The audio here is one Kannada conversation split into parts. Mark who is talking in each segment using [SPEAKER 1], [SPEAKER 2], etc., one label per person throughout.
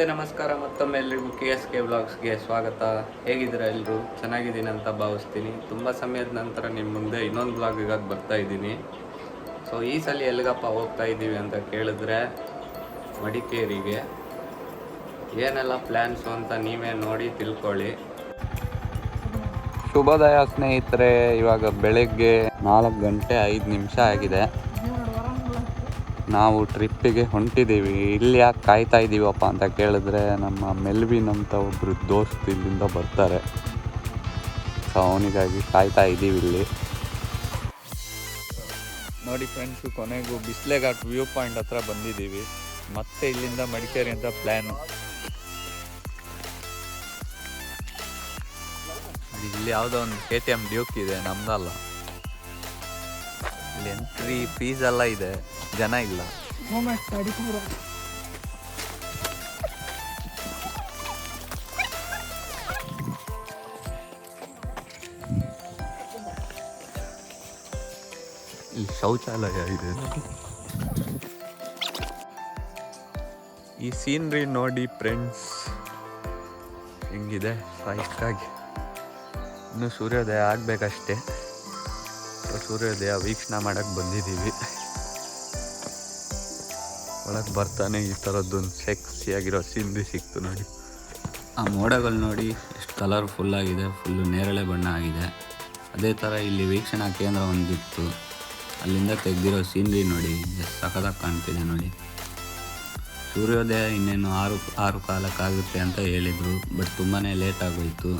[SPEAKER 1] ನಮಸ್ತೆ ನಮಸ್ಕಾರ ಮತ್ತೊಮ್ಮೆ ಎಲ್ರಿಗೂ KSK ವ್ಲಾಗ್ಸ್ಗೆ ಸ್ವಾಗತ. ಹೇಗಿದ್ದೀರಾ ಎಲ್ಲರೂ? ಚೆನ್ನಾಗಿದ್ದೀನಿ ಅಂತ ಭಾವಿಸ್ತೀನಿ. ತುಂಬ ಸಮಯದ ನಂತರ ನಿಮ್ಮ ಮುಂದೆ ಇನ್ನೊಂದು ವ್ಲಾಗಿಗಾಗಿ ಬರ್ತಾ ಇದ್ದೀನಿ. ಸೊ ಈ ಸಲ ಎಲ್ಲಿಗಪ್ಪ ಹೋಗ್ತಾ ಇದ್ದೀವಿ ಅಂತ ಕೇಳಿದ್ರೆ ಮಡಿಕೇರಿಗೆ. ಏನೆಲ್ಲ ಪ್ಲ್ಯಾನ್ಸು ಅಂತ ನೀವೇ ನೋಡಿ ತಿಳ್ಕೊಳ್ಳಿ. ಶುಭೋದಯ ಸ್ನೇಹಿತರೆ, ಇವಾಗ ಬೆಳಗ್ಗೆ 4:05 ಆಗಿದೆ. ನಾವು ಟ್ರಿಪ್ಪಿಗೆ ಹೊಂಟಿದ್ದೀವಿ. ಇಲ್ಲಿ ಯಾಕೆ ಕಾಯ್ತಾ ಇದ್ದೀವಪ್ಪ ಅಂತ ಕೇಳಿದ್ರೆ ನಮ್ಮ ಮೆಲ್ವಿನ್ ಅಂತ ಒಬ್ಬರು ದೋಸ್ತ್ ಇಲ್ಲಿಂದ ಬರ್ತಾರೆ. ಸೊ ಅವನಿಗಾಗಿ ಕಾಯ್ತಾ ಇದ್ದೀವಿ ಇಲ್ಲಿ. ನೋಡಿ ಫ್ರೆಂಡ್ಸು, ಕೊನೆಗೂ ಬಿಸ್ಲೆಘಾಟ್ ವ್ಯೂ ಪಾಯಿಂಟ್ ಹತ್ರ ಬಂದಿದ್ದೀವಿ. ಮತ್ತೆ ಇಲ್ಲಿಂದ ಮಡಿಕೇರಿ ಅಂತ ಪ್ಲ್ಯಾನು. ಇಲ್ಲಿ ಯಾವುದೋ ಒಂದು KTM ಡ್ಯೂಕ್ ಇದೆ, ನಮ್ದಲ್ಲ. ಇಲ್ಲಿ ಎಂಟ್ರಿ ಫೀಸ್ ಎಲ್ಲ ಇದೆ, ಜನ ಇಲ್ಲ. ಇಲ್ಲಿ ಶೌಚಾಲಯ ಇದೆ. ಈ ಸೀನ್ರಿ ನೋಡಿ ಫ್ರೆಂಡ್ಸ್, ಹೆಂಗಿದೆ ಸಾಕಾಗಿ. ಇನ್ನು ಸೂರ್ಯೋದಯ ಆಗಬೇಕಷ್ಟೇ. ಸೂರ್ಯೋದಯ ವೀಕ್ಷಣೆ ಮಾಡೋಕ್ಕೆ ಬಂದಿದ್ದೀವಿ. ಒಳಗೆ ಬರ್ತಾನೆ ಈ ಥರದ್ದೊಂದು ಸೆಕ್ಸಿಯಾಗಿರೋ ಸೀನ್ರಿ ಸಿಕ್ತು ನೋಡಿ. ಆ ಮೋಡಗಳು ನೋಡಿ ಎಷ್ಟು ಕಲರ್ಫುಲ್ ಆಗಿದೆ, ಫುಲ್ಲು ನೇರಳೆ ಬಣ್ಣ ಆಗಿದೆ. ಅದೇ ಥರ ಇಲ್ಲಿ ವೀಕ್ಷಣಾ ಕೇಂದ್ರ ಒಂದಿತ್ತು, ಅಲ್ಲಿಂದ ತೆಗೆದಿರೋ ಸೀನ್ರಿ ನೋಡಿ ಎಷ್ಟು ಸಖತ್ತಾಗಿ ಕಾಣ್ತಿದೆ ನೋಡಿ. ಸೂರ್ಯೋದಯ ಇನ್ನೇನು 6 ಕಾಲಕ್ಕಾಗುತ್ತೆ ಅಂತ ಹೇಳಿದರು, ಬಟ್ ತುಂಬಾ ಲೇಟ್ ಆಗೋಯಿತು.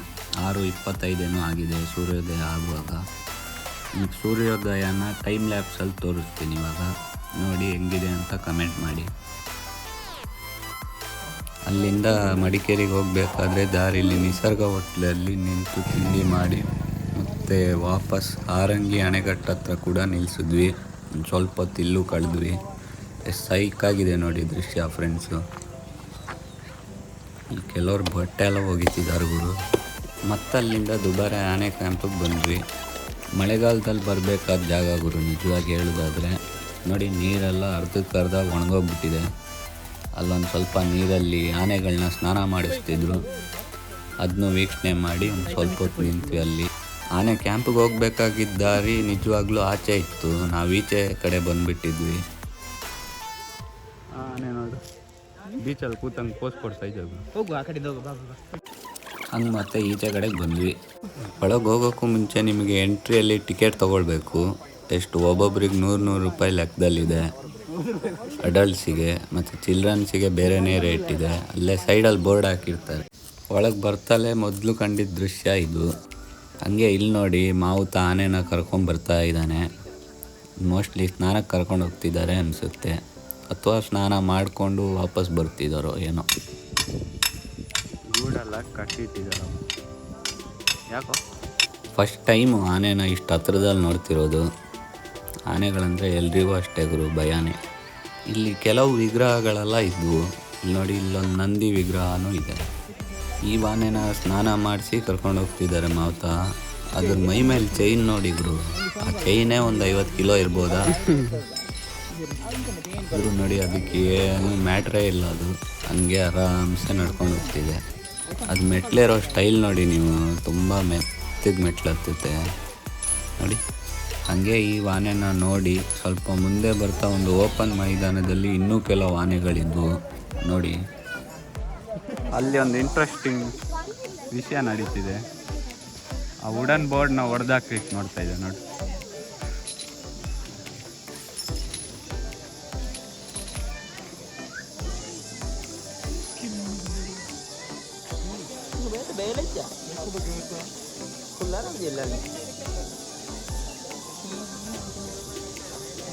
[SPEAKER 1] 6:25 ಆಗಿದೆ ಸೂರ್ಯೋದಯ ಆಗುವಾಗ. ಈಗ ಸೂರ್ಯೋದಯನ ಟೈಮ್ ಲ್ಯಾಪ್ಸಲ್ಲಿ ತೋರಿಸ್ತೀನಿ. ಇವಾಗ ನೋಡಿ ಹೆಂಗಿದೆ ಅಂತ ಕಮೆಂಟ್ ಮಾಡಿ. ಅಲ್ಲಿಂದ ಮಡಿಕೇರಿಗೆ ಹೋಗಬೇಕಾದ್ರೆ ದಾರಿಲಿ ನಿಸರ್ಗ ಹೋಟ್ಲಲ್ಲಿ ನಿಂತು ತಿಂಡಿ ಮಾಡಿ ಮತ್ತು ವಾಪಸ್ ಆರಂಗಿ ಅಣೆಕಟ್ಟು ಹತ್ರ ಕೂಡ ನಿಲ್ಲಿಸಿದ್ವಿ. ಒಂದು ಸ್ವಲ್ಪ ಹೊತ್ತು ಇಲ್ಲೂ ಕಳೆದ್ವಿ. ಎಷ್ಟು ಸೈಕಾಗಿದೆ ನೋಡಿ ದೃಶ್ಯ ಫ್ರೆಂಡ್ಸು. ಇಲ್ಲಿ ಕೆಲವ್ರು ಬಟ್ಟೆ ಎಲ್ಲ ಒಗಿತಿದ್ದಾರೆ ಗುರು. ಮತ್ತು ಅಲ್ಲಿಂದ ದುಬಾರೆ ಆನೆ ಕ್ಯಾಂಪಿಗೆ ಬಂದ್ವಿ. ಮಳೆಗಾಲದಲ್ಲಿ ಬರಬೇಕಾದ ಜಾಗ ಗುರು, ನಿಜವಾಗಿ ಹೇಳೋದಾದರೆ. ನೋಡಿ ನೀರೆಲ್ಲ ಅರ್ಧಕ್ಕರ್ಧ ಒಣಗೋಗ್ಬಿಟ್ಟಿದೆ. ಅಲ್ಲೊಂದು ಸ್ವಲ್ಪ ನೀರಲ್ಲಿ ಆನೆಗಳನ್ನ ಸ್ನಾನ ಮಾಡಿಸ್ತಿದ್ರು, ಅದನ್ನು ವೀಕ್ಷಣೆ ಮಾಡಿ ಒಂದು ಸ್ವಲ್ಪ ಹೊತ್ತು ನಿಂತ್ವಿ. ಅಲ್ಲಿ ಆನೆ ಕ್ಯಾಂಪಿಗೆ ಹೋಗ್ಬೇಕಾಗಿದ್ದ ದಾರಿ ನಿಜವಾಗ್ಲೂ ಆಚೆ ಇತ್ತು, ನಾವು ಈಚೆ ಕಡೆ ಬಂದುಬಿಟ್ಟಿದ್ವಿ. ಆನೆ ನೋಡು ಬೀಚಲ್ಲಿ ಕೂತಂಗೆ ಪೋಸ್ ಕೊಡ್ತಾ ಇದ್ದಾವೆ. ಹೋಗು ಆ ಕಡೆ ಹೋಗು ಬಾಬು. ಹಂಗೆ ಮತ್ತೆ ಈಚೆ ಕಡೆಗೆ ಬಂದ್ವಿ. ಒಳಗೆ ಹೋಗೋಕ್ಕೂ ಮುಂಚೆ ನಿಮಗೆ ಎಂಟ್ರಿಯಲ್ಲಿ ಟಿಕೆಟ್ ತೊಗೊಳ್ಬೇಕು. ಎಷ್ಟು ಒಬ್ಬೊಬ್ರಿಗೆ 100 ರೂಪಾಯಿ ಲೆಕ್ಕದಲ್ಲಿದೆ ಅಡಲ್ಟ್ಸಿಗೆ, ಮತ್ತು ಚಿಲ್ಡ್ರನ್ಸಿಗೆ ಬೇರೆಯೇ ರೇಟ್ ಇದೆ. ಅಲ್ಲೇ ಸೈಡಲ್ಲಿ ಬೋರ್ಡ್ ಹಾಕಿರ್ತಾರೆ. ಒಳಗೆ ಬರ್ತಲೇ ಮೊದಲು ಕಂಡಿದ್ದ ದೃಶ್ಯ ಇದು. ಹಂಗೆ ಇಲ್ಲಿ ನೋಡಿ ಮಾವುತ ಆನೆನ ಕರ್ಕೊಂಬರ್ತಾ ಇದ್ದಾನೆ. ಮೋಸ್ಟ್ಲಿ ಸ್ನಾನಕ್ಕೆ ಕರ್ಕೊಂಡು ಹೋಗ್ತಿದ್ದಾರೆ ಅನಿಸುತ್ತೆ, ಅಥವಾ ಸ್ನಾನ ಮಾಡಿಕೊಂಡು ವಾಪಸ್ ಬರ್ತಿದ್ದಾರೋ ಏನೋ. ಗೂಡೆಲ್ಲ ಕಟ್ಟಿಟ್ಟಿದ್ದಾರೋ ಯಾಕೋ. ಫಸ್ಟ್ ಟೈಮು ಆನೆನ ಇಷ್ಟು ಹತ್ರದಲ್ಲಿ ನೋಡ್ತಿರೋದು. ಆನೆಗಳಂದರೆ ಎಲ್ರಿಗೂ ಅಷ್ಟೇ ಗುರು, ಭಯನೇ. ಇಲ್ಲಿ ಕೆಲವು ವಿಗ್ರಹಗಳೆಲ್ಲ ಇದ್ವು. ಇಲ್ಲಿ ನೋಡಿ, ಇಲ್ಲೊಂದು ನಂದಿ ವಿಗ್ರಹನೂ ಇದೆ. ಈ ಆನೆನ ಸ್ನಾನ ಮಾಡಿಸಿ ಕರ್ಕೊಂಡು ಹೋಗ್ತಿದ್ದಾರೆ ಮಾವುತ. ಅದ್ರ ಮೈ ಮೇಲೆ ಚೈನ್ ನೋಡಿ ಗುರು, ಆ ಚೈನೇ ಒಂದು 50 ಕಿಲೋ ಇರ್ಬೋದಾ. ಆದರೂ ನೋಡಿ ಅದಕ್ಕೆ ಏನು ಮ್ಯಾಟ್ರೇ ಇಲ್ಲ, ಅದು ಹಂಗೆ ಆರಾಮ್ಸೆ ನಡ್ಕೊಂಡು ಹೋಗ್ತಿದೆ. ಅದು ಮೆಟ್ಲೇರೋ ಸ್ಟೈಲ್ ನೋಡಿ ನೀವು, ತುಂಬ ಮೆತ್ತಗೆ ಮೆಟ್ಲು ಹತ್ತುತ್ತೆ ನೋಡಿ. ಹಾಗೆ ಈ ಆನೆನ ನೋಡಿ ಸ್ವಲ್ಪ ಮುಂದೆ ಬರ್ತಾ ಒಂದು ಓಪನ್ ಮೈದಾನದಲ್ಲಿ ಇನ್ನೂ ಕೆಲವು ಆನೆಗಳಿದ್ವು ನೋಡಿ. ಅಲ್ಲಿ ಒಂದು ಇಂಟ್ರೆಸ್ಟಿಂಗ್ ವಿಷಯ ನಡೀತಿದೆ. ಆ ವುಡನ್ ಬೋರ್ಡ್ನ ಹೊಡೆದಾಕ್ಲಿಕ್ಕೆ ನೋಡ್ತಾ ಇದೆ ನೋಡಿ.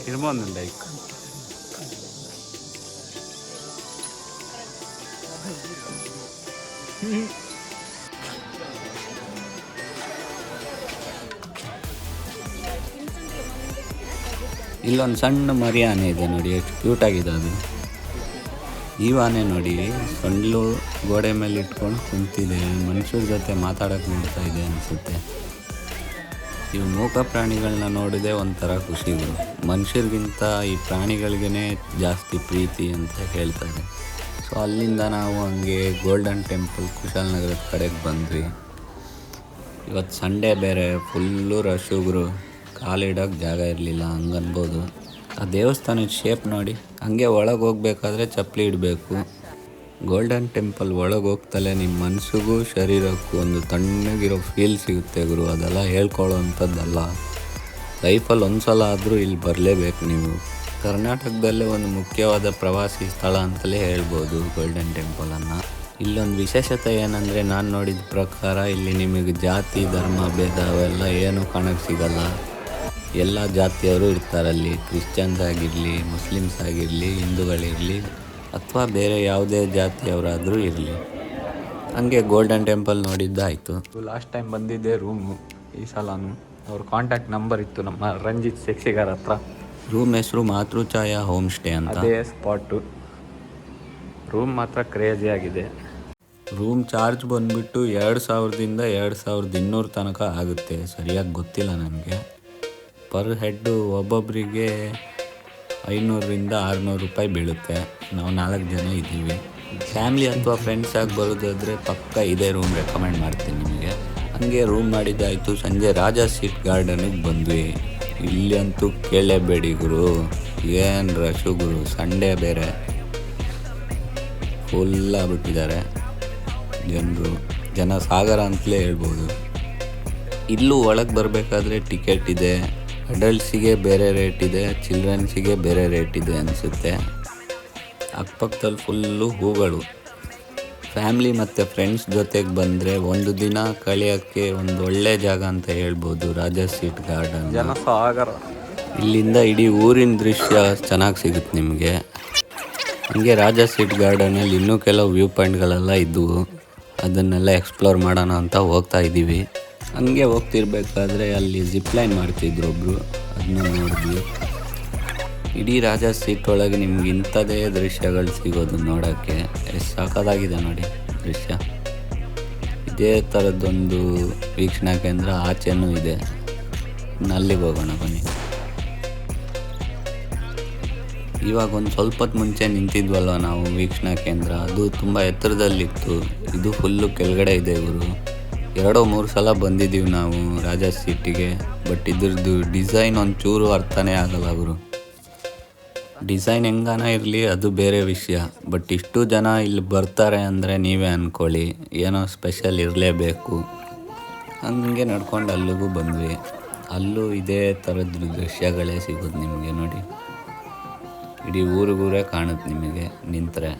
[SPEAKER 1] ಇರ್ಬೋದಂಡ ಈಗ. ಇಲ್ಲೊಂದು ಸಣ್ಣ ಮರಿ ಆನೆ ಇದೆ ನೋಡಿ, ಎಷ್ಟು ಕ್ಯೂಟ್ ಆಗಿದೆ ಅದು. ಈ ಆನೆ ನೋಡಿ ಸೊಂಡ್ಲು ಗೋಡೆ ಮೇಲೆ ಇಟ್ಕೊಂಡು ಕುಂತಿದೆ, ಮನುಷ್ಯರ ಜೊತೆ ಮಾತಾಡೋಕೆ ನೋಡ್ತಾ ಇದೆ ಅನಿಸುತ್ತೆ. ಇವು ಮೂಕ ಪ್ರಾಣಿಗಳನ್ನ ನೋಡಿದೆ ಒಂಥರ ಖುಷಿಗಳು. ಮನುಷ್ಯರಿಗಿಂತ ಈ ಪ್ರಾಣಿಗಳಿಗೇ ಜಾಸ್ತಿ ಪ್ರೀತಿ ಅಂತ ಹೇಳ್ತಾರೆ. ಸೊ ಅಲ್ಲಿಂದ ನಾವು ಹಂಗೆ ಗೋಲ್ಡನ್ ಟೆಂಪಲ್ ಕುಶಾಲನಗರದ ಕಡೆಗೆ ಬಂದ್ವಿ. ಇವತ್ತು ಸಂಡೇ ಬೇರೆ, ಫುಲ್ಲು ರಶ್ ಗುರು, ಕಾಲಿಡೋಕ್ಕೆ ಜಾಗ ಇರಲಿಲ್ಲ ಹಂಗನ್ಬೋದು. ಆ ದೇವಸ್ಥಾನದ ಶೇಪ್ ನೋಡಿ, ಹಂಗೆ ಒಳಗೆ ಹೋಗ್ಬೇಕಾದ್ರೆ ಚಪ್ಪಲಿ ಇಡಬೇಕು. ಗೋಲ್ಡನ್ ಟೆಂಪಲ್ ಒಳಗೆ ಹೋಗ್ತಲೇ ನಿಮ್ಮ ಮನಸ್ಸಿಗೂ ಶರೀರಕ್ಕೂ ಒಂದು ತಣ್ಣಗಿರೋ ಫೀಲ್ ಸಿಗುತ್ತೆ ಗುರು. ಅದೆಲ್ಲ ಹೇಳ್ಕೊಳ್ಳೋ ಅಂಥದ್ದಲ್ಲ. ಲೈಫಲ್ಲಿ ಒಂದು ಸಲ ಆದರೂ ಇಲ್ಲಿ ಬರಲೇಬೇಕು ನೀವು. ಕರ್ನಾಟಕದಲ್ಲೇ ಒಂದು ಮುಖ್ಯವಾದ ಪ್ರವಾಸಿ ಸ್ಥಳ ಅಂತಲೇ ಹೇಳ್ಬೋದು ಗೋಲ್ಡನ್ ಟೆಂಪಲನ್ನು. ಇಲ್ಲೊಂದು ವಿಶೇಷತೆ ಏನಂದರೆ, ನಾನು ನೋಡಿದ ಪ್ರಕಾರ ಇಲ್ಲಿ ನಿಮಗೆ ಜಾತಿ ಧರ್ಮ ಭೇದ ಅವೆಲ್ಲ ಏನೂ ಕಾಣೋಕ್ಕೆ ಸಿಗಲ್ಲ. ಎಲ್ಲ ಜಾತಿಯವರು ಇರ್ತಾರಲ್ಲಿ. ಕ್ರಿಶ್ಚಿಯನ್ಸ್ ಆಗಿರಲಿ, ಮುಸ್ಲಿಮ್ಸ್ ಆಗಿರಲಿ, ಹಿಂದೂಗಳಿರಲಿ ಅಥವಾ ಬೇರೆ ಯಾವುದೇ ಜಾತಿಯವರಾದರೂ ಇರಲಿ. ಹಂಗೆ ಗೋಲ್ಡನ್ ಟೆಂಪಲ್ ನೋಡಿದ್ದಾಯಿತು. ಲಾಸ್ಟ್ ಟೈಮ್ ಬಂದಿದ್ದೆ ರೂಮು, ಈ ಸಲನೂ ಅವ್ರ ಕಾಂಟ್ಯಾಕ್ಟ್ ನಂಬರ್ ಇತ್ತು ನಮ್ಮ ರಂಜಿತ್ ಶೆಕ್ಷಿಗಾರ್ ಹತ್ರ. ರೂಮ್ ಹೆಸರು ಮಾತೃಛಾಯಾ ಹೋಮ್ ಸ್ಟೇ ಅಂತ. ಅದೇ ಸ್ಪಾಟು. ರೂಮ್ ಮಾತ್ರ ಕ್ರೇಜಿ ಆಗಿದೆ. ರೂಮ್ ಚಾರ್ಜ್ ಬಂದುಬಿಟ್ಟು 2000ದಿಂದ 2200 ತನಕ ಆಗುತ್ತೆ, ಸರಿಯಾಗಿ ಗೊತ್ತಿಲ್ಲ ನನಗೆ. ಪರ್ ಹೆಡ್ಡು ಒಬ್ಬೊಬ್ಬರಿಗೆ 500ರಿಂದ 600 ರೂಪಾಯಿ ಬೀಳುತ್ತೆ. ನಾವು 4 ಜನ ಇದ್ದೀವಿ. ಫ್ಯಾಮ್ಲಿ ಅಥವಾ ಫ್ರೆಂಡ್ಸಾಗಿ ಬರೋದಾದರೆ ಪಕ್ಕ ಇದೇ ರೂಮ್ ರೆಕಮೆಂಡ್ ಮಾಡ್ತೀನಿ ನಿಮಗೆ. ಹಂಗೆ ರೂಮ್ ಮಾಡಿದ್ದಾಯಿತು. ಸಂಜೆ ರಾಜಾ ಸೀಟ್ ಗಾರ್ಡನಿಗೆ ಬಂದ್ವಿ. ಇಲ್ಲಿ ಅಂತೂ ಕೇಳಲೇಬೇಡಿ ಗುರು, ಏನು ರಶು ಗುರು. ಸಂಡೇ ಬೇರೆ, ಫುಲ್ ಆಗ್ಬಿಟ್ಟಿದ್ದಾರೆ ಜನ ಸಾಗರ ಅಂತಲೇ ಹೇಳ್ಬೋದು. ಇಲ್ಲೂ ಒಳಗೆ ಬರಬೇಕಾದ್ರೆ ಟಿಕೆಟ್ ಇದೆ. ಅಡಲ್ಟ್ಸಿಗೆ ಬೇರೆ ರೇಟ್ ಇದೆ, ಚಿಲ್ಡ್ರನ್ಸಿಗೆ ಬೇರೆ ರೇಟ್ ಇದೆ ಅನಿಸುತ್ತೆ. ಅಕ್ಕಪಕ್ಕದಲ್ಲಿ ಫುಲ್ಲು ಹೂಗಳು. ಫ್ಯಾಮ್ಲಿ ಮತ್ತು ಫ್ರೆಂಡ್ಸ್ ಜೊತೆಗೆ ಬಂದರೆ ಒಂದು ದಿನ ಕಳೆಯೋಕ್ಕೆ ಒಂದು ಒಳ್ಳೆ ಜಾಗ ಅಂತ ಹೇಳ್ಬೋದು ರಾಜಾ ಸೀಟ್ ಗಾರ್ಡನ್. ಜನಸಾಗರ. ಇಲ್ಲಿಂದ ಇಡೀ ಊರಿನ ದೃಶ್ಯ ಚೆನ್ನಾಗಿ ಸಿಗುತ್ತೆ ನಿಮಗೆ. ಹಂಗೆ ರಾಜಾ ಸೀಟ್ ಗಾರ್ಡನಲ್ಲಿ ಇನ್ನೂ ಕೆಲವು ವ್ಯೂ ಪಾಯಿಂಟ್ಗಳೆಲ್ಲ ಇದ್ದವು. ಅದನ್ನೆಲ್ಲ ಎಕ್ಸ್ಪ್ಲೋರ್ ಮಾಡೋಣ ಅಂತ ಹೋಗ್ತಾ ಇದ್ದೀವಿ. ಹಂಗೆ ಹೋಗ್ತಿರ್ಬೇಕಾದ್ರೆ ಅಲ್ಲಿ ಜಿಪ್ಲೈನ್ ಮಾಡ್ತಿದ್ರು ಒಬ್ಬರು, ಅದನ್ನ ನೋಡಿದ್ವಿ. ಇಡೀ ರಾಜಾ ಸೀಟ್ ಒಳಗೆ ನಿಮ್ಗೆ ಇಂಥದೇ ದೃಶ್ಯಗಳು ಸಿಗೋದು ನೋಡೋಕ್ಕೆ. ಎಷ್ಟು ಸಾಕಾಗಿದೆ ನೋಡಿ ದೃಶ್ಯ. ಇದೇ ಥರದ್ದೊಂದು ವೀಕ್ಷಣಾ ಕೇಂದ್ರ ಆಚೆನೂ ಇದೆ. ಅಲ್ಲಿಗೆ ಹೋಗೋಣ ಬನ್ನಿ. ಇವಾಗ ಒಂದು ಸ್ವಲ್ಪ ಹೊತ್ತು ಮುಂಚೆ ನಿಂತಿದ್ವಲ್ವ ನಾವು ವೀಕ್ಷಣಾ ಕೇಂದ್ರ, ಅದು ತುಂಬ ಎತ್ತರದಲ್ಲಿತ್ತು. ಇದು ಫುಲ್ಲು ಕೆಳಗಡೆ ಇದೆ ಗುರು. 2-3 ಸಲ ಬಂದಿದ್ದೀವಿ ನಾವು ರಾಜಾ ಸೀಟಿಗೆ. ಬಟ್ ಇದ್ರದ್ದು ಡಿಸೈನ್ ಒಂಚೂರು ಅರ್ಥನೇ ಆಗಲ್ಲ ಗುರು. ಡಿಸೈನ್ ಹೆಂಗಾನ ಇರಲಿ, ಅದು ಬೇರೆ ವಿಷಯ. ಬಟ್ ಇಷ್ಟು ಜನ ಇಲ್ಲಿ ಬರ್ತಾರೆ ಅಂದರೆ ನೀವೇ ಅಂದ್ಕೊಳ್ಳಿ, ಏನೋ ಸ್ಪೆಷಲ್ ಇರಲೇಬೇಕು. ಹಂಗೆ ನಡ್ಕೊಂಡು ಅಲ್ಲಿಗೂ ಬಂದ್ವಿ. ಅಲ್ಲೂ ಇದೇ ಥರದ್ದು ದೃಶ್ಯಗಳೇ ಸಿಗೋದು ನಿಮಗೆ ನೋಡಿ. ಇಡೀ ಊರಿಗೂರೇ ಕಾಣುತ್ತೆ ನಿಮಗೆ ನಿಂತರೆ.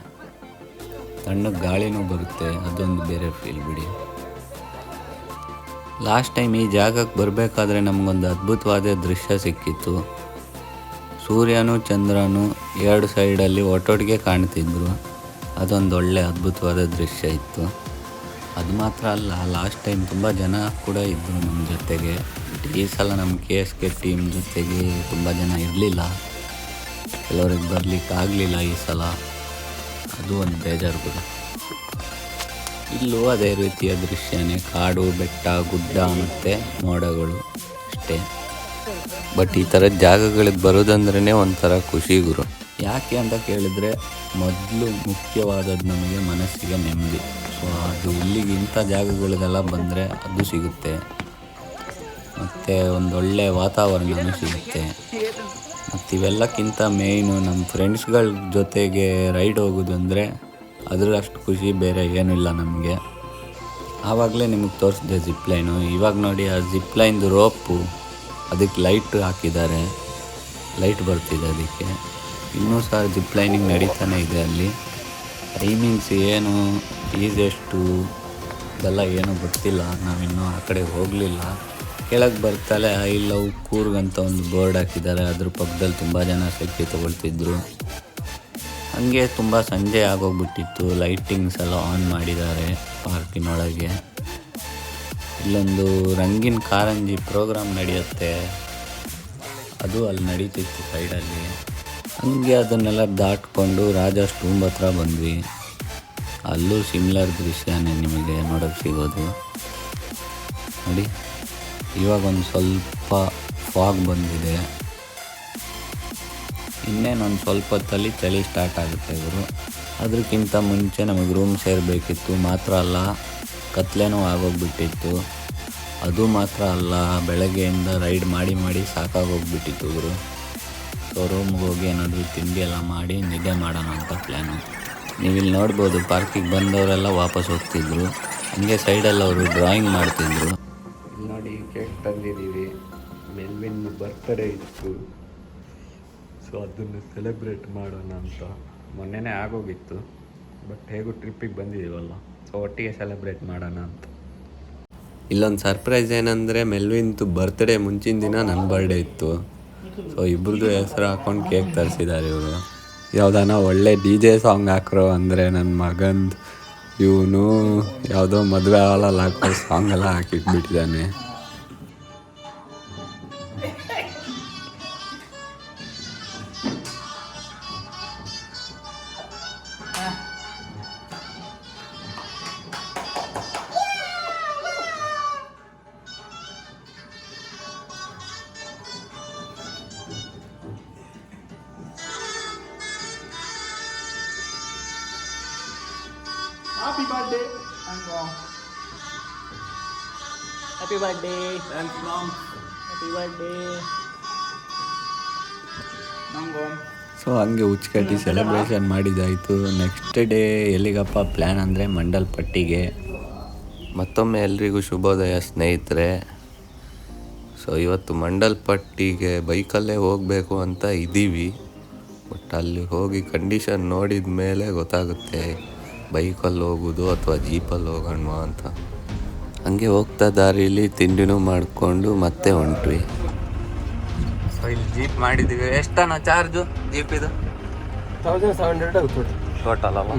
[SPEAKER 1] ತಣ್ಣಗೆ ಗಾಳಿನೂ ಬರುತ್ತೆ, ಅದೊಂದು ಬೇರೆ ಫೀಲ್ ಬಿಡಿ. ಲಾಸ್ಟ್ ಟೈಮ್ ಈ ಜಾಗಕ್ಕೆ ಬರಬೇಕಾದ್ರೆ ನಮಗೊಂದು ಅದ್ಭುತವಾದ ದೃಶ್ಯ ಸಿಕ್ಕಿತ್ತು. ಸೂರ್ಯನೂ ಚಂದ್ರನೂ 2 ಸೈಡಲ್ಲಿ ಒಟ್ಟೊಟ್ಟಿಗೆ ಕಾಣ್ತಿದ್ರು. ಅದೊಂದು ಒಳ್ಳೆ ಅದ್ಭುತವಾದ ದೃಶ್ಯ ಇತ್ತು. ಅದು ಮಾತ್ರ ಅಲ್ಲ, ಲಾಸ್ಟ್ ಟೈಮ್ ತುಂಬ ಜನ ಕೂಡ ಇದ್ದರು ನಮ್ಮ ಜೊತೆಗೆ. ಈ ಸಲ ನಮ್ಮ KSK ಟೀಮ್ ಜೊತೆಗೆ ತುಂಬ ಜನ ಇರಲಿಲ್ಲ. ಕೆಲವ್ರಿಗೆ ಬರಲಿಕ್ಕೆ ಆಗಲಿಲ್ಲ ಈ ಸಲ. ಅದು ಒಂದು ಬೇಜಾರು ಕೂಡ. ಇಲ್ಲೂ ಅದೇ ರೀತಿಯ ದೃಶ್ಯನೇ, ಕಾಡು, ಬೆಟ್ಟ, ಗುಡ್ಡ ಮತ್ತು ಮೋಡಗಳು ಅಷ್ಟೇ. ಬಟ್ ಈ ಥರದ ಜಾಗಗಳಿಗೆ ಬರೋದಂದ್ರೇ ಒಂಥರ ಖುಷಿ ಗುರು. ಯಾಕೆ ಅಂತ ಕೇಳಿದ್ರೆ, ಮೊದಲು ಮುಖ್ಯವಾದದ್ದು ನಮಗೆ ಮನಸ್ಸಿಗೆ ನೆಮ್ಮದಿ. ಸೊ ಅದು ಇಲ್ಲಿಗೆ ಇಂಥ ಜಾಗಗಳಿಗೆಲ್ಲ ಬಂದರೆ ಅದು ಸಿಗುತ್ತೆ. ಮತ್ತು ಒಂದೊಳ್ಳೆ ವಾತಾವರಣವೂ ಸಿಗುತ್ತೆ. ಮತ್ತು ಇವೆಲ್ಲಕ್ಕಿಂತ ಮೇಯ್ನು ನಮ್ಮ ಫ್ರೆಂಡ್ಸ್ಗಳ ಜೊತೆಗೆ ರೈಡ್ ಹೋಗೋದು ಅಂದರೆ ಅದರಷ್ಟು ಖುಷಿ ಬೇರೆ ಏನೂ ಇಲ್ಲ ನಮಗೆ. ಆವಾಗಲೇ ನಿಮಗೆ ತೋರಿಸಿದೆ ಜಿಪ್ಲೈನು. ಇವಾಗ ನೋಡಿ ಆ ಜಿಪ್ಲೈನ್ದು ರೋಪು, ಅದಕ್ಕೆ ಲೈಟ್ ಹಾಕಿದ್ದಾರೆ, ಲೈಟ್ ಬರ್ತಿದೆ ಅದಕ್ಕೆ. ಇನ್ನೂ ಸಹ ಜಿಪ್ಲೈನಿಂಗ್ ನಡೀತಾನೆ ಇದೆ ಅಲ್ಲಿ. ಟೈಮಿಂಗ್ಸ್ ಏನು, ಫೀಸ್ ಎಷ್ಟು ಇದೆಲ್ಲ ಏನೂ ಗೊತ್ತಿಲ್ಲ. ನಾವಿನ್ನೂ ಆ ಕಡೆ ಹೋಗಲಿಲ್ಲ. ಕೆಳಗೆ ಬರ್ತಾಳೆ ಐ ಲವ್ ಕೂರ್ಗ್ ಅಂತ ಒಂದು ಬೋರ್ಡ್ ಹಾಕಿದ್ದಾರೆ. ಅದ್ರ ಪಕ್ಕದಲ್ಲಿ ತುಂಬ ಜನ ಸೆಲ್ಫಿ ತೊಗೊಳ್ತಿದ್ರು. ಹಾಗೆ ತುಂಬ ಸಂಜೆ ಆಗೋಗ್ಬಿಟ್ಟಿತ್ತು. ಲೈಟಿಂಗ್ಸ್ ಎಲ್ಲ ಆನ್ ಮಾಡಿದ್ದಾರೆ ಪಾರ್ಕಿನೊಳಗೆ. ಇಲ್ಲೊಂದು ರಂಗಿನ ಕಾರಂಜಿ ಪ್ರೋಗ್ರಾಮ್ ನಡೆಯುತ್ತೆ, ಅದು ಅಲ್ಲಿ ನಡೀತಿತ್ತು ಸೈಡಲ್ಲಿ. ಹಂಗೆ ಅದನ್ನೆಲ್ಲ ದಾಟ್ಕೊಂಡು ರಾಜಾಸ್ ಟೂಂಬ್ ಹತ್ರ ಬಂದ್ವಿ. ಅಲ್ಲೂ ಸಿಮ್ಲರ್ ದೃಶ್ಯನೇ ನಿಮಗೆ ನೋಡೋಕ್ಕೆ ಸಿಗೋದು ನೋಡಿ. ಇವಾಗ ಒಂದು ಸ್ವಲ್ಪ ಫಾಗ್ ಬಂದಿದೆ. ಇನ್ನೇನೊಂದು ಸ್ವಲ್ಪ ಹೊತ್ತಲ್ಲಿ ಚಳಿ ಸ್ಟಾರ್ಟ್ ಆಗುತ್ತೆ ಇವರು. ಅದಕ್ಕಿಂತ ಮುಂಚೆ ನಮಗೆ ರೂಮ್ ಸೇರಬೇಕಿತ್ತು. ಮಾತ್ರ ಅಲ್ಲ, ಕತ್ಲೇನೂ ಆಗೋಗ್ಬಿಟ್ಟಿತ್ತು. ಅದು ಮಾತ್ರ ಅಲ್ಲ, ಬೆಳಗ್ಗೆಯಿಂದ ರೈಡ್ ಮಾಡಿ ಸಾಕಾಗೋಗ್ಬಿಟ್ಟಿತ್ತು ಗುರು. ಸೊ ರೂಮ್ಗೆ ಹೋಗಿ ಏನಾದರೂ ತಿಂಡಿ ಎಲ್ಲ ಮಾಡಿ ನಿದ್ದೆ ಮಾಡೋಣ ಅಂತ ಪ್ಲ್ಯಾನು. ನೀವಿಲ್ಲಿ ನೋಡ್ಬೋದು, ಪಾರ್ಕಿಗೆ ಬಂದವರೆಲ್ಲ ವಾಪಸ್ ಹೋಗ್ತಿದ್ರು. ಹಂಗೆ ಸೈಡಲ್ಲಿ ಅವರು ಡ್ರಾಯಿಂಗ್ ಮಾಡ್ತಿದ್ರು. ಇಲ್ಲಿ ನೋಡಿ, ಕೇಕ್ ತಂದಿದ್ದೀವಿ. ಮೆಲ್ವಿನ್ ಬರ್ತ್ಡೇ ಇತ್ತು, ಸೊ ಅದನ್ನು ಸೆಲೆಬ್ರೇಟ್ ಮಾಡೋಣ ಅಂತ. ಮೊನ್ನೆನೇ ಆಗೋಗಿತ್ತು, ಬಟ್ ಹೇಗೂ ಟ್ರಿಪ್ಪಿಗೆ ಬಂದಿದ್ದೀವಲ್ಲ, ಸೊ ಒಟ್ಟಿಗೆ ಸೆಲೆಬ್ರೇಟ್ ಮಾಡೋಣ ಅಂತ. ಇಲ್ಲೊಂದು ಸರ್ಪ್ರೈಸ್ ಏನಂದರೆ, ಮೆಲ್ವಿನ್ದು ಬರ್ತ್ಡೇ ಮುಂಚಿನ ದಿನ ನನ್ನ ಬರ್ಡೇ ಇತ್ತು. ಸೊ ಇಬ್ರದ್ದು ಹೆಸರು ಹಾಕ್ಕೊಂಡು ಕೇಕ್ ತರಿಸಿದ್ದಾರೆ ಇವರು. ಯಾವುದಾನ ಒಳ್ಳೆ DJ ಸಾಂಗ್ ಹಾಕ್ರೋ ಅಂದರೆ ನನ್ನ ಮಗಂದು ಇವನು ಯಾವುದೋ ಮದುವೆ ಹಾಲಲ್ಲಿ ಹಾಕೋ ಸಾಂಗೆಲ್ಲ ಹಾಕಿಟ್ಬಿಟ್ಟಿದ್ದಾನೆ.
[SPEAKER 2] Happy birthday, Mom. Happy birthday. Thanks, Mom. Happy birthday. Mom.
[SPEAKER 1] So ಹಂಗೆ ಹುಚ್ಕಟ್ಟಿ ಸೆಲೆಬ್ರೇಷನ್ ಮಾಡಿದ್ದಾಯಿತು. ನೆಕ್ಸ್ಟ್ ಡೇ ಎಲ್ಲಿಗಪ್ಪ ಪ್ಲ್ಯಾನ್ ಅಂದರೆ ಮಂಡಲ್ಪಟ್ಟಿಗೆ. ಮತ್ತೊಮ್ಮೆ ಎಲ್ರಿಗೂ ಶುಭೋದಯ ಸ್ನೇಹಿತರೆ. ಸೊ ಇವತ್ತು ಮಂಡಲ್ಪಟ್ಟಿಗೆ ಬೈಕಲ್ಲೇ ಹೋಗಬೇಕು ಅಂತ ಇದ್ದೀವಿ. ಬಟ್ ಅಲ್ಲಿ ಹೋಗಿ ಕಂಡೀಷನ್ ನೋಡಿದ ಮೇಲೆ ಗೊತ್ತಾಗುತ್ತೆ ಬೈಕಲ್ಲಿ ಹೋಗೋದು ಅಥವಾ ಜೀಪಲ್ಲಿ ಹೋಗೋಣ ಅಂತ. ಹಂಗೆ ಹೋಗ್ತಾ ದಾರಿಲಿ ತಿಂಡಿನೂ ಮಾಡಿಕೊಂಡು ಮತ್ತೆ ಹೊಂಟ್ವಿ. ಸೊ ಇಲ್ಲಿ ಜೀಪ್ ಮಾಡಿದ್ದೀವಿ. ಎಷ್ಟನ ಚಾರ್ಜು ಜೀಪಿದು?
[SPEAKER 2] 1700 ಆಗುತ್ತೆ
[SPEAKER 1] ಟೋಟಲ್ ಅಲ್ಲ.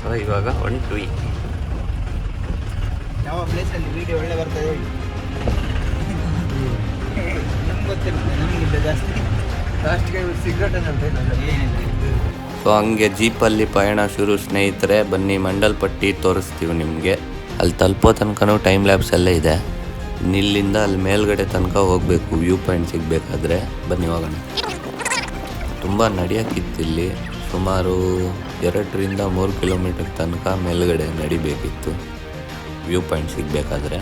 [SPEAKER 1] ಸೊ ಇವಾಗ ಹೊಂಟ್ವಿ.
[SPEAKER 2] ಯಾವ ಪ್ಲೇಸಲ್ಲಿ ವಿಡಿಯೋ ಒಳ್ಳೆ ಬರ್ತದೆ ಹೇಳಿ. ನಮ್ಗೆ ಗೊತ್ತಿರುತ್ತೆ, ನಮಗಿಂತ ಜಾಸ್ತಿ ಲಾಸ್ಟ್ಗೆ ಸಿಗರೇಟ್ ಅಂತ ಏನಿಲ್ಲ.
[SPEAKER 1] ಸೊ ಹಂಗೆ ಜೀಪಲ್ಲಿ ಪಯಣ ಶುರು ಸ್ನೇಹಿತರೆ. ಬನ್ನಿ ಮಂಡಲ್ಪಟ್ಟಿ ತೋರಿಸ್ತೀವಿ ನಿಮಗೆ. ಅಲ್ಲಿ ತಲುಪೋ ತನಕನೂ ಟೈಮ್ ಲ್ಯಾಬ್ಸಲ್ಲೇ ಇದೆ. ಇಲ್ಲಿಂದ ಅಲ್ಲಿ ಮೇಲ್ಗಡೆ ತನಕ ಹೋಗಬೇಕು, ವ್ಯೂ ಪಾಯಿಂಟ್ ಸಿಗಬೇಕಾದ್ರೆ. ಬನ್ನಿ ಹೋಗೋಣ. ತುಂಬ ನಡೆಯೋಕ್ಕಿತ್ತಿಲ್ಲಿ. ಸುಮಾರು 2ರಿಂದ 3 ಕಿಲೋಮೀಟರ್ ತನಕ ಮೇಲ್ಗಡೆ ನಡಿಬೇಕಿತ್ತು ವ್ಯೂ ಪಾಯಿಂಟ್ ಸಿಗಬೇಕಾದ್ರೆ.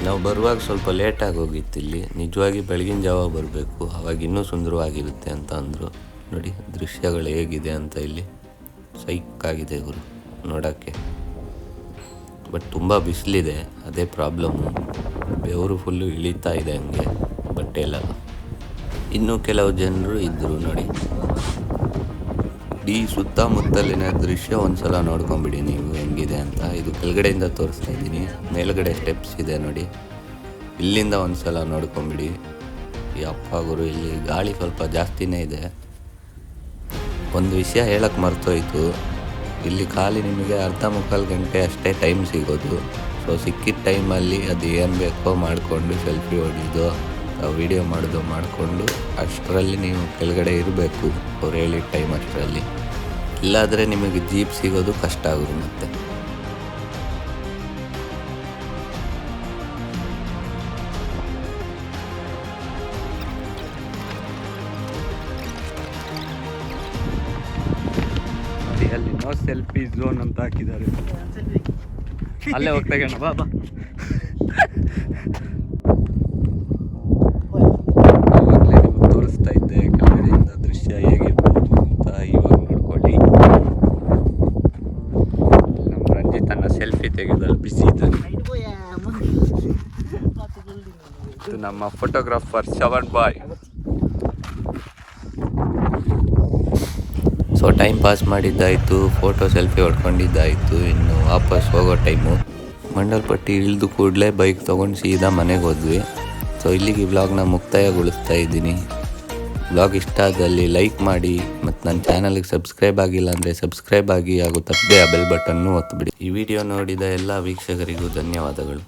[SPEAKER 1] ನಾವು ಬರುವಾಗ ಸ್ವಲ್ಪ ಲೇಟಾಗಿ ಹೋಗಿತ್ತಿಲ್ಲಿ. ನಿಜವಾಗಿ ಬೆಳಗಿನ ಜಾವ ಬರಬೇಕು, ಆವಾಗ ಇನ್ನೂ ಸುಂದರವಾಗಿರುತ್ತೆ ಅಂತ ಅಂದರು. ನೋಡಿ ದೃಶ್ಯಗಳು ಹೇಗಿದೆ ಅಂತ. ಇಲ್ಲಿ ಸೈಕಾಗಿದೆ ಗುರು ನೋಡೋಕ್ಕೆ. ಬಟ್ ತುಂಬ ಬಿಸಿಲಿದೆ, ಅದೇ ಪ್ರಾಬ್ಲಮ್ಮು. ಬೆವರು ಫುಲ್ಲು ಇಳಿತಾ ಇದೆ ಹಂಗೆ ಬಟ್ಟೆಲ್ಲ. ಇನ್ನೂ ಕೆಲವು ಜನರು ಇದ್ದರು ನೋಡಿ. ಈ ಸುತ್ತಮುತ್ತಲಿನ ದೃಶ್ಯ ಒಂದ್ಸಲ ನೋಡ್ಕೊಂಬಿಡಿ ನೀವು ಹೆಂಗಿದೆ ಅಂತ. ಇದು ಕೆಳಗಡೆಯಿಂದ ತೋರಿಸ್ತಾ ಇದ್ದೀನಿ. ಮೇಲ್ಗಡೆ ಸ್ಟೆಪ್ಸ್ ಇದೆ ನೋಡಿ, ಇಲ್ಲಿಂದ ಒಂದ್ಸಲ ನೋಡ್ಕೊಂಬಿಡಿ. ಈ ಅಪ್ಪ ಗುರು, ಇಲ್ಲಿ ಗಾಳಿ ಸ್ವಲ್ಪ ಜಾಸ್ತಿನೇ ಇದೆ. ಒಂದು ವಿಷಯ ಹೇಳಕ್ಕೆ ಮರ್ತೋಯ್ತು, ಇಲ್ಲಿ ಖಾಲಿ ನಿಮಗೆ 1/4 ಗಂಟೆ ಅಷ್ಟೇ ಟೈಮ್ ಸಿಗೋದು. ಸೊ ಸಿಕ್ಕಿದ ಟೈಮಲ್ಲಿ ಅದು ಏನು ಬೇಕೋ ಮಾಡಿಕೊಂಡು ಸೆಲ್ಫಿ ಹೊಡಿಯೋದು, ವಿಡಿಯೋ ಮಾಡೋದು ಮಾಡಿಕೊಂಡು ಅಷ್ಟರಲ್ಲಿ ನೀವು ಕೆಳಗಡೆ ಇರಬೇಕು ಅವ್ರು ಹೇಳಿದ ಟೈಮ್ ಅಷ್ಟರಲ್ಲಿ. ಇಲ್ಲಾದರೆ ನಿಮಗೆ ಜೀಪ್ ಸಿಗೋದು ಕಷ್ಟ ಆಗೋದು ಮತ್ತೆ. ಅಲ್ಲಿ ನೋ ಸೆಲ್ಫಿ ಝೋನ್ ಅಂತ ಹಾಕಿದ್ದಾರೆ. ಅಲ್ಲೇ ಹೋಗ್ತಾ ಇರೋಣ ಬಾಬಾ. ಆವಾಗಲೇ ನಿಮ್ಗೆ ತೋರಿಸ್ತಾ ಇದ್ದೆ ಕೆಳಗಡೆಯಿಂದ ದೃಶ್ಯ ಹೇಗಿರ್ಬೋದು ಅಂತ. ಇವಾಗ ನೋಡ್ಕೊಳ್ಳಿ, ನಮ್ಮ ರಂಜಿತನ್ನ ಸೆಲ್ಫಿ ತೆಗೆದಲ್ಲಿ ಬಿಸಿ ಇದ್ದಾನೆ. ಇದು ನಮ್ಮ photographer Shravan boy. So time pass ಮಾಡಿದ್ದಾಯಿತು, ಫೋಟೋ ಸೆಲ್ಫಿ ಹೊಡ್ಕೊಂಡಿದ್ದಾಯಿತು. ಇನ್ನು ವಾಪಸ್ ಹೋಗೋ ಟೈಮು. ಮಂಡಲ್ಪಟ್ಟಿ ಇಳಿದು ಕೂಡಲೇ ಬೈಕ್ ತೊಗೊಂಡು ಸೀದಾ ಮನೆಗೆ ಹೋದ್ವಿ. ಸೊ ಇಲ್ಲಿಗೆ ವ್ಲಾಗ್ನ ಮುಕ್ತಾಯಗೊಳಿಸ್ತಾ ಇದ್ದೀನಿ. ವ್ಲಾಗ್ ಇಷ್ಟ ಆದಲ್ಲಿ ಲೈಕ್ ಮಾಡಿ, ಮತ್ತು ನನ್ನ ಚಾನಲ್ಗೆ ಸಬ್ಸ್ಕ್ರೈಬ್ ಆಗಿಲ್ಲ ಅಂದರೆ ಸಬ್ಸ್ಕ್ರೈಬ್ ಆಗಿ, ಹಾಗೂ ತಪ್ಪದೆ ಆ ಬೆಲ್ ಬಟನ್ನು ಒತ್ತಿಬಿಡಿ. ಈ ವಿಡಿಯೋ ನೋಡಿದ ಎಲ್ಲ ವೀಕ್ಷಕರಿಗೂ ಧನ್ಯವಾದಗಳು.